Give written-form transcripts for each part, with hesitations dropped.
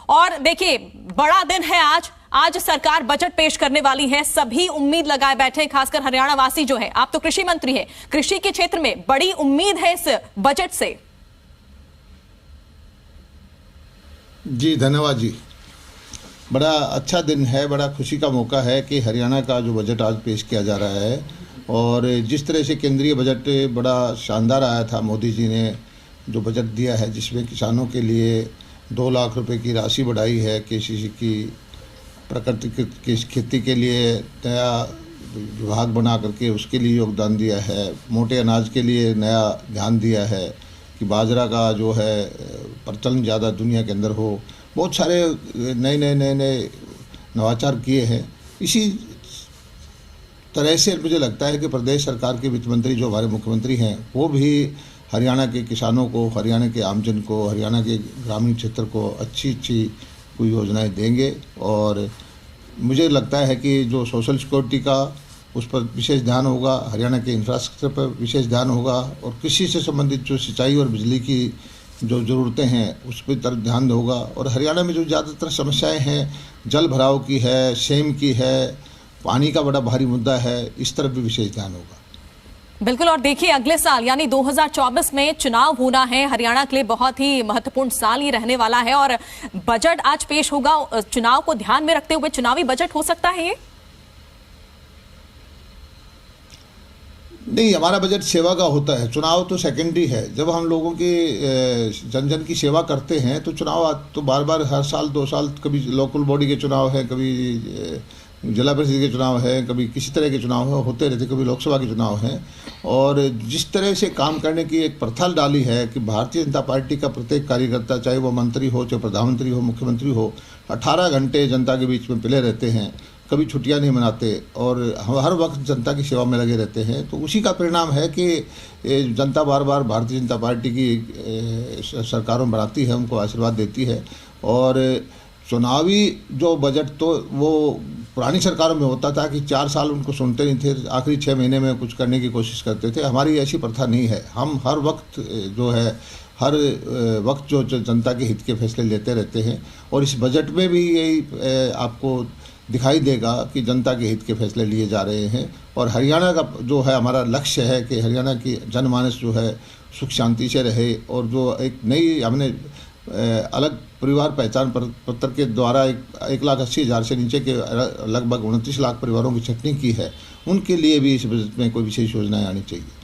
और देखिए, बड़ा दिन है आज सरकार बजट पेश करने वाली है। सभी उम्मीद लगाए बैठे हैं, खासकर हरियाणा वासी जो है। आप तो कृषि मंत्री हैं, कृषि के क्षेत्र में बड़ी उम्मीद है इस बजट से। जी धन्यवाद जी। बड़ा अच्छा दिन है, बड़ा खुशी का मौका है कि हरियाणा का जो बजट आज पेश किया जा रहा है, और जिस तरह से केंद्रीय बजट बड़ा शानदार आया था, मोदी जी ने जो बजट दिया है जिसमें किसानों के लिए 2 लाख रुपए की राशि बढ़ाई है, केसीसी की प्राकृतिक खेती के लिए नया विभाग बना करके उसके लिए योगदान दिया है, मोटे अनाज के लिए नया ध्यान दिया है कि बाजरा का जो है प्रचलन ज़्यादा दुनिया के अंदर हो, बहुत सारे नए नवाचार किए हैं। इसी तरह से मुझे लगता है कि प्रदेश सरकार के वित्त मंत्री जो हमारे मुख्यमंत्री हैं, वो भी हरियाणा के किसानों को, हरियाणा के आमजन को, हरियाणा के ग्रामीण क्षेत्र को अच्छी कोई योजनाएं देंगे। और मुझे लगता है कि जो सोशल सिक्योरिटी का उस पर विशेष ध्यान होगा, हरियाणा के इंफ्रास्ट्रक्चर पर विशेष ध्यान होगा, और कृषि से संबंधित जो सिंचाई और बिजली की जो ज़रूरतें हैं उस पर तरफ ध्यान होगा। और हरियाणा में जो ज़्यादातर समस्याएं हैं, जल भराव की है, सेम की है, पानी का बड़ा भारी मुद्दा है, इस तरफ भी विशेष ध्यान होगा। बिल्कुल। और देखिए, अगले साल यानी 2024 में चुनाव होना है। हरियाणा के लिए बहुत ही महत्वपूर्ण साल ये रहने वाला है, और बजट आज पेश होगा। चुनाव को ध्यान में रखते हुए चुनावी बजट हो सकता है ये? नहीं, हमारा बजट सेवा का होता है, चुनाव तो सेकेंडरी है। जब हम लोगों की जन की सेवा करते हैं तो चुनाव तो बार बार हर साल 2 साल, कभी लोकल बॉडी के चुनाव है, कभी जिला परिषद के चुनाव है, कभी किसी तरह के चुनाव होते रहते, कभी लोकसभा के चुनाव हैं। और जिस तरह से काम करने की एक प्रथा डाली है कि भारतीय जनता पार्टी का प्रत्येक कार्यकर्ता, चाहे वो मंत्री हो, चाहे प्रधानमंत्री हो, मुख्यमंत्री हो, 18 घंटे जनता के बीच में पिले रहते हैं, कभी छुट्टियां नहीं मनाते और हर वक्त जनता की सेवा में लगे रहते हैं। तो उसी का परिणाम है कि जनता बार बार भारतीय जनता पार्टी की सरकारों बनाती है, उनको आशीर्वाद देती है। और चुनावी जो बजट तो वो पुरानी सरकारों में होता था कि 4 साल उनको सुनते नहीं थे, आखिरी 6 महीने में कुछ करने की कोशिश करते थे। हमारी ऐसी प्रथा नहीं है, हम हर वक्त जो है हर वक्त जो जनता के हित के फैसले लेते रहते हैं। और इस बजट में भी यही आपको दिखाई देगा कि जनता के हित के फैसले लिए जा रहे हैं। और हरियाणा का जो है हमारा लक्ष्य है कि हरियाणा की जनमानस जो है सुख शांति से रहे, और जो एक नई हमने अलग परिवार पहचान पत्र के द्वारा 1,80,000 से नीचे के लगभग 29 लाख परिवारों की छटनी की है, उनके लिए भी इस बजट में कोई विशेष योजनाएं आनी चाहिए।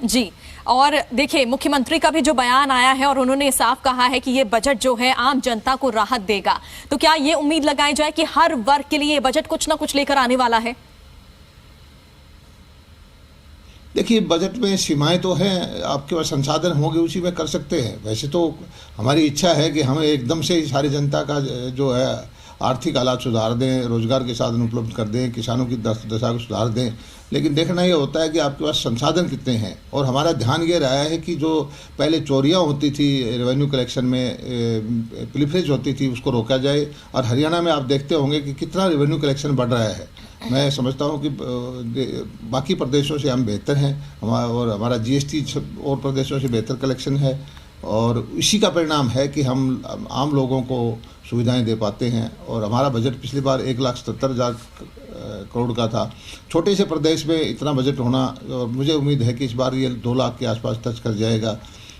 जी। और देखिए, मुख्यमंत्री का भी जो बयान आया है और उन्होंने साफ कहा है कि ये बजट जो है आम जनता को राहत देगा, तो क्या ये उम्मीद लगाई जाए कि हर वर्ग के लिए ये बजट कुछ ना कुछ लेकर आने वाला है? देखिए, बजट में सीमाएं तो हैं, आपके पास संसाधन होंगे उसी में कर सकते हैं। वैसे तो हमारी इच्छा है कि हमें एकदम से सारी जनता का जो है आर्थिक हालात सुधार दें, रोजगार के साधन उपलब्ध कर दें, किसानों की दशा को सुधार दें, लेकिन देखना ये होता है कि आपके पास संसाधन कितने हैं। और हमारा ध्यान ये रहा है कि जो पहले चोरियां होती थी रेवेन्यू कलेक्शन में, पिलीफरेज होती थी, उसको रोका जाए। और हरियाणा में आप देखते होंगे कि कितना रेवेन्यू कलेक्शन बढ़ रहा है। मैं समझता हूं कि बाकी प्रदेशों से हम बेहतर हैं, और हमारा जीएसटी और प्रदेशों से बेहतर कलेक्शन है। और इसी का परिणाम है कि हम आम लोगों को सुविधाएं दे पाते हैं। और हमारा बजट पिछली बार 1,77,000 करोड़ का था। छोटे से प्रदेश में इतना बजट होना, और मुझे उम्मीद है कि इस बार ये 2 लाख के आसपास टच कर जाएगा।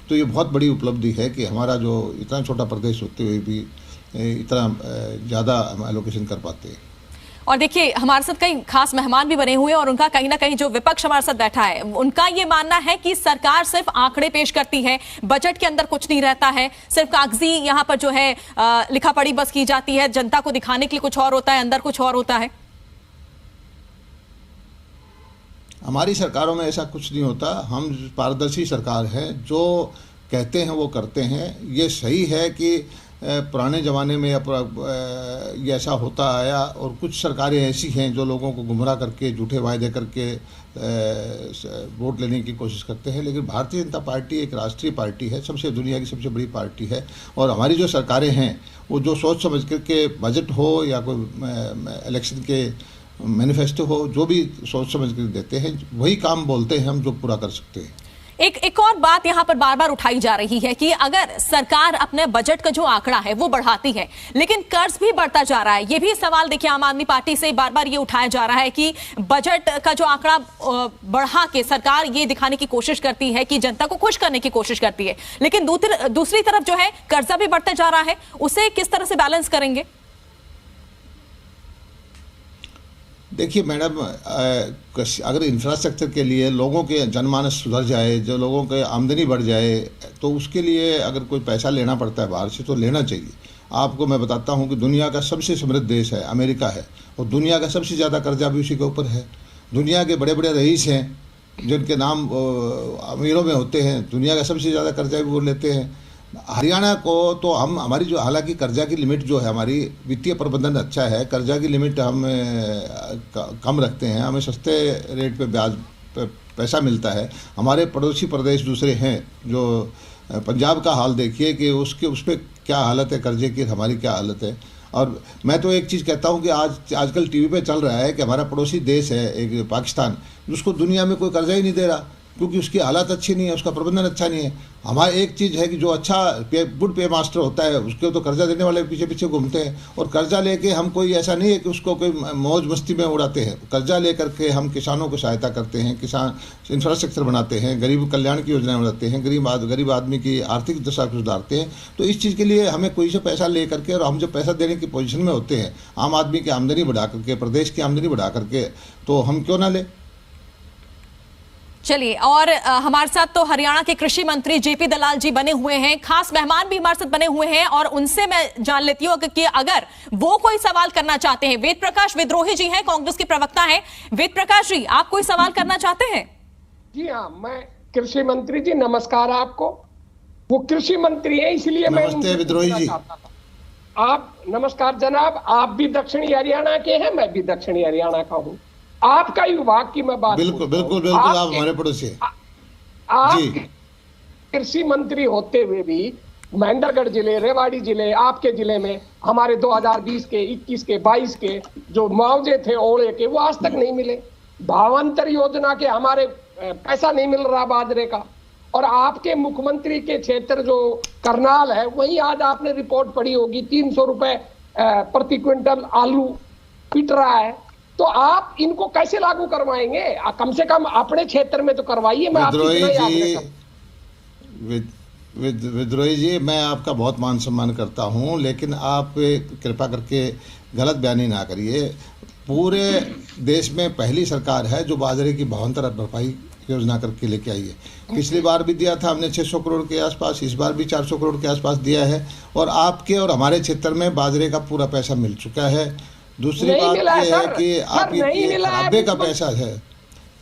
तो ये बहुत बड़ी उपलब्धि है कि हमारा जो इतना छोटा प्रदेश होते हुए भी इतना ज़्यादा हम एलोकेशन कर पाते हैं। और देखिए, हमारे साथ कई खास मेहमान भी बने हुए हैं, और उनका कहीं ना कहीं जो विपक्ष हमारे साथ बैठा है, उनका ये मानना है कि सरकार सिर्फ आंकड़े पेश करती है, बजट के अंदर कुछ नहीं रहता है, सिर्फ कागजी यहाँ पर जो है लिखा पढ़ी बस की जाती है, जनता को दिखाने के लिए कुछ और होता है, अंदर कुछ और होता है। हमारी सरकारों में ऐसा कुछ नहीं होता। हम पारदर्शी सरकार है, जो कहते हैं वो करते हैं। ये सही है कि पुराने ज़माने में ये ऐसा होता आया, और कुछ सरकारें ऐसी हैं जो लोगों को गुमराह करके, झूठे वायदे करके वोट लेने की कोशिश करते हैं। लेकिन भारतीय जनता पार्टी एक राष्ट्रीय पार्टी है, सबसे दुनिया की सबसे बड़ी पार्टी है। और हमारी जो सरकारें हैं वो जो सोच समझ करके बजट हो या कोई इलेक्शन के मैनिफेस्टो हो, जो भी सोच समझ कर देते हैं, वही काम बोलते हैं हम जो पूरा कर सकते हैं। एक और बात यहां पर बार बार उठाई जा रही है कि अगर सरकार अपने बजट का जो आंकड़ा है वो बढ़ाती है, लेकिन कर्ज भी बढ़ता जा रहा है। ये भी सवाल देखिए आम आदमी पार्टी से बार बार ये उठाया जा रहा है कि बजट का जो आंकड़ा बढ़ा के सरकार ये दिखाने की कोशिश करती है कि जनता को खुश करने की कोशिश करती है, लेकिन दूसरी तरफ जो है कर्जा भी बढ़ता जा रहा है। उसे किस तरह से बैलेंस करेंगे? देखिए मैडम, अगर इंफ्रास्ट्रक्चर के लिए लोगों के जनमानस सुधर जाए, जो लोगों के आमदनी बढ़ जाए, तो उसके लिए अगर कोई पैसा लेना पड़ता है बाहर से तो लेना चाहिए। आपको मैं बताता हूँ कि दुनिया का सबसे समृद्ध देश है अमेरिका है, और दुनिया का सबसे ज़्यादा कर्जा भी उसी के ऊपर है। दुनिया के बड़े बड़े रईस हैं जिनके नाम अमीरों में होते हैं, दुनिया का सबसे ज़्यादा कर्जा भी वो लेते हैं। हरियाणा को तो हम, हमारी जो, हालांकि कर्जा की लिमिट जो है, हमारी वित्तीय प्रबंधन अच्छा है, कर्जा की लिमिट हम कम रखते हैं, हमें सस्ते रेट पे ब्याज पैसा मिलता है। हमारे पड़ोसी प्रदेश दूसरे हैं, जो पंजाब का हाल देखिए कि उस पर क्या हालत है कर्जे की, हमारी क्या हालत है। और मैं तो एक चीज़ कहता हूँ कि आजकल टीवी पे चल रहा है कि हमारा पड़ोसी देश है एक पाकिस्तान, उसको दुनिया में कोई कर्जा ही नहीं दे रहा, क्योंकि उसकी हालत अच्छी नहीं है, उसका प्रबंधन अच्छा नहीं है। हमारा एक चीज़ है कि जो अच्छा गुड पे मास्टर होता है उसके तो कर्जा देने वाले पीछे पीछे घूमते हैं, और कर्जा लेके हम कोई ऐसा नहीं है कि उसको कोई मौज मस्ती में उड़ाते हैं। कर्जा लेकर के हम किसानों को सहायता करते हैं, किसान इंफ्रास्ट्रक्चर बनाते हैं, गरीब कल्याण की योजनाएं बनाते हैं, गरीब आदमी की आर्थिक दशा को सुधारते हैं। तो इस चीज़ के लिए हमें कोई से पैसा ले करके, और हम जब पैसा देने की पोजीशन में होते हैं, आम आदमी की आमदनी बढ़ा करके, प्रदेश की आमदनी बढ़ा करके, तो हम क्यों ना लें। चलिए, और हमारे साथ तो हरियाणा के कृषि मंत्री जेपी दलाल जी बने हुए हैं, खास मेहमान भी हमारे साथ बने हुए हैं, और उनसे मैं जान लेती हूँ कि अगर वो कोई सवाल करना चाहते हैं। वेद प्रकाश विद्रोही जी हैं, कांग्रेस के प्रवक्ता हैं। वेद प्रकाश जी, आप कोई सवाल करना चाहते हैं? जी हाँ, मैं कृषि मंत्री जी, नमस्कार आपको। वो कृषि मंत्री है, इसलिए मैं नमस्ते विद्रोही जी। आप नमस्कार जनाब, आप भी दक्षिणी हरियाणा के हैं, मैं भी दक्षिणी हरियाणा का हूँ। आपका ही विभाग की मैं बात, बिल्कुल बिल्कुल बिल्कुल, आप हमारे पड़ोसी हैं। आप कृषि मंत्री होते हुए भी महेंद्रगढ़ जिले, रेवाड़ी जिले, आपके जिले में हमारे 2020 के, 21 के, 22 के जो मुआवजे थे ओले के, वो आज तक नहीं मिले। भावांतर योजना के हमारे पैसा नहीं मिल रहा बाजरे का। और आपके मुख्यमंत्री के क्षेत्र जो करनाल है, वही आज आपने रिपोर्ट पढ़ी होगी, 300 रुपए प्रति क्विंटल आलू पिट रहा है। तो आप इनको कैसे लागू करवाएंगे? कम से कम अपने क्षेत्र में तो करवाइए। मैं विद्रोही जी, मैं आपका बहुत मान सम्मान करता हूं, लेकिन आप कृपा करके गलत बयानी ना करिए। पूरे देश में पहली सरकार है जो बाजरे की भावांतर भरपाई योजना करके लेके आई है। पिछली बार भी दिया था हमने 600 करोड़ के आसपास, इस बार भी 400 करोड़ के आसपास दिया है, और आपके और हमारे क्षेत्र में बाजरे का पूरा पैसा मिल चुका है। दूसरी बात यह है कि आप ये खराबे का पैसा है।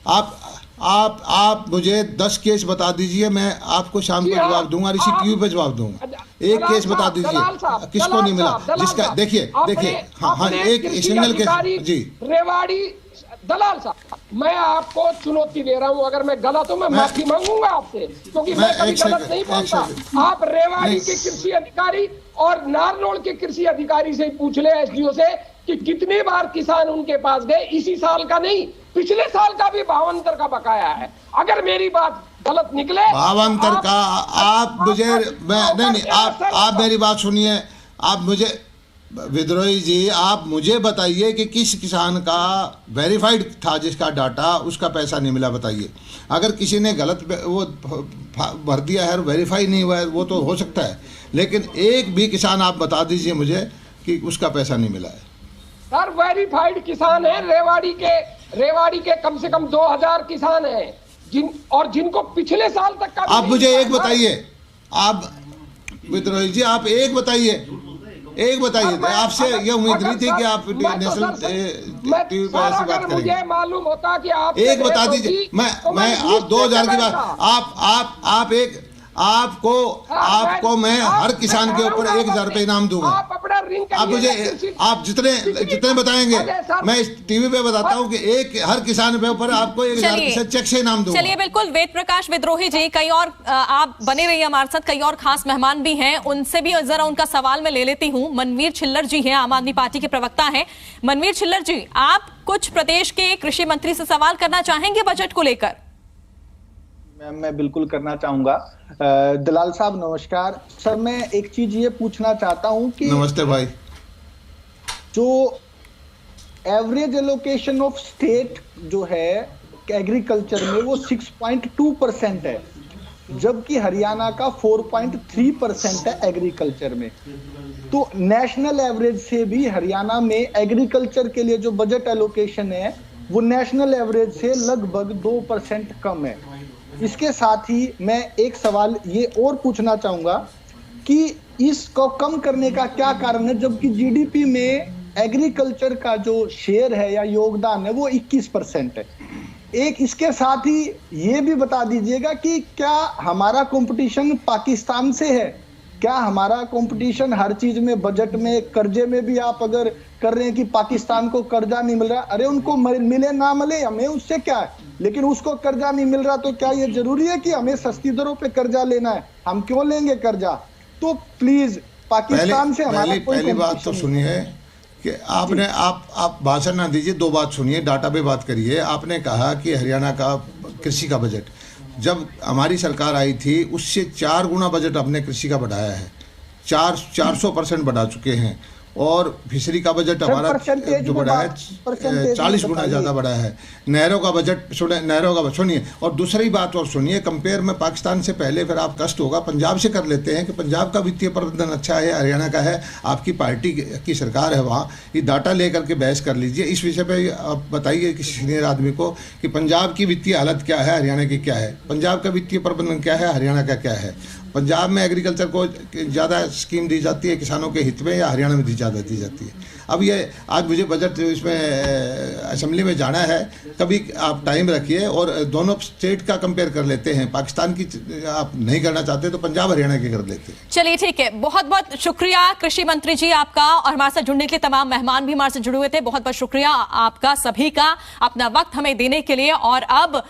आप मुझे 10 केस बता दीजिए, मैं आपको शाम को जवाब दूंगा, इसी टीवी पे जवाब दूंगा। एक केस बता दीजिए किसको नहीं मिला, जिसका देखिए हाँ एक सिंगल केस। जी रेवाड़ी दलाल साहब, मैं आपको चुनौती दे रहा हूं, अगर मैं गलत हूं मैं माफी मांगूंगा आपसे, क्योंकि मैं कभी गलत नहीं बोलता। आप रेवाड़ी के कृषि अधिकारी और नारनौल के कृषि अधिकारी से पूछ ले, एसडीओ से, कि कितनी बार किसान उनके पास गए। इसी साल का नहीं, पिछले साल का भी भावांतर का बकाया है। अगर मेरी बात गलत निकले, भावांतर का आप मुझे नहीं, आप मेरी बात सुनिए। आप मुझे, विद्रोही जी, आप मुझे बताइए कि किस किसान का वेरीफाइड था जिसका डाटा उसका पैसा नहीं मिला, बताइए। अगर किसी ने गलत वो भर दिया है और वेरीफाई नहीं हुआ है, वो तो हो सकता है, लेकिन एक भी किसान आप बता दीजिए मुझे कि उसका पैसा नहीं मिला है। सर, वेरीफाइड किसान है रेवाड़ी के कम से कम 2000 किसान हैं, जिनको पिछले साल तक का। आप मुझे एक बताइए, आप विद्रोही जी आप एक बताइए, आपसे ये उम्मीद नहीं थी कि आप नेशनल टीवी पर ऐसी बात करेंगे। मुझे मालूम होता कि आप एक बता दीजिए। मैं आप 2000 की बात, आप एक आपको मैं हर किसान के ऊपर 1000 रुपए इनाम दूंगा। आप मुझे आप जितने बताएंगे, मैं इस टीवी पे बताता हूँ कि हर किसान के ऊपर आपको 1000 चेक से इनाम दूंगा। चलिए, बिल्कुल। वेद प्रकाश विद्रोही जी, कई और आप बने रहिए हमारे साथ, कई और खास मेहमान भी हैं, उनसे भी जरा उनका सवाल मैं ले लेती हूँ। मनवीर छिल्लर जी हैं, आम आदमी पार्टी के प्रवक्ता हैं। मनवीर छिल्लर जी, आप कुछ प्रदेश के कृषि मंत्री से सवाल करना चाहेंगे बजट को लेकर? मैं बिल्कुल करना चाहूंगा। दलाल साहब नमस्कार सर, मैं एक चीज ये पूछना चाहता हूं कि नमस्ते भाई। जो एवरेज एलोकेशन ऑफ स्टेट जो है एग्रीकल्चर में वो 6.2% है, जबकि हरियाणा का 4.3% है एग्रीकल्चर में। तो नेशनल एवरेज से भी हरियाणा में एग्रीकल्चर के लिए जो बजट एलोकेशन है वो नेशनल एवरेज से लगभग 2% कम है। इसके साथ ही मैं एक सवाल ये और पूछना चाहूंगा कि इसको कम करने का क्या कारण है, जबकि जीडीपी में एग्रीकल्चर का जो शेयर है या योगदान है वो 21% है। एक इसके साथ ही ये भी बता दीजिएगा कि क्या हमारा कंपटीशन पाकिस्तान से है? क्या हमारा कंपटीशन हर चीज में, बजट में, कर्जे में भी आप अगर कर रहे हैं कि पाकिस्तान को कर्जा नहीं मिल रहा, अरे उनको मिले ना मिले हमें उससे क्या है, लेकिन उसको कर्जा नहीं मिल रहा तो क्या ये जरूरी है कि हमें सस्ती दरों पे कर्जा लेना है? हम क्यों लेंगे कर्जा? तो प्लीज पाकिस्तान से हमारा पहली बात तो सुनिए कि आपने आप भाषण ना दीजिए, दो बात सुनिए, डाटा पे बात करिए। आपने कहा कि हरियाणा का कृषि का बजट जब हमारी सरकार आई थी उससे 4 गुना बजट हमने कृषि का बढ़ाया है, 400% बढ़ा चुके हैं। और फिशरी का बजट हमारा जो बढ़ा है 40 गुना ज़्यादा बढ़ा है। नहरों का बजट सुनिए। और दूसरी बात और सुनिए, कंपेयर में पाकिस्तान से पहले फिर आप कष्ट होगा पंजाब से कर लेते हैं कि पंजाब का वित्तीय प्रबंधन अच्छा है, हरियाणा का है, आपकी पार्टी की सरकार है वहाँ। ये डाटा लेकर के बहस कर लीजिए। इस विषय पे आप बताइए किसी सीनियर आदमी को कि पंजाब की वित्तीय हालत क्या है, हरियाणा की क्या है, पंजाब का वित्तीय प्रबंधन क्या है, हरियाणा का क्या है। पंजाब में एग्रीकल्चर को ज़्यादा स्कीम दी जाती है किसानों के हित में या हरियाणा में ज़्यादा दी जाती है? अब ये आज मुझे बजट इसमें असेंबली में जाना है, कभी आप टाइम रखिए और दोनों स्टेट का कंपेयर कर लेते हैं। पाकिस्तान की आप नहीं करना चाहते तो पंजाब हरियाणा की कर लेते हैं। चलिए ठीक है, बहुत बहुत शुक्रिया कृषि मंत्री जी आपका, और हमारे साथ जुड़ने के लिए तमाम मेहमान भी हमारे साथ जुड़े हुए थे। बहुत बहुत शुक्रिया आपका सभी का अपना वक्त हमें देने के लिए। और अब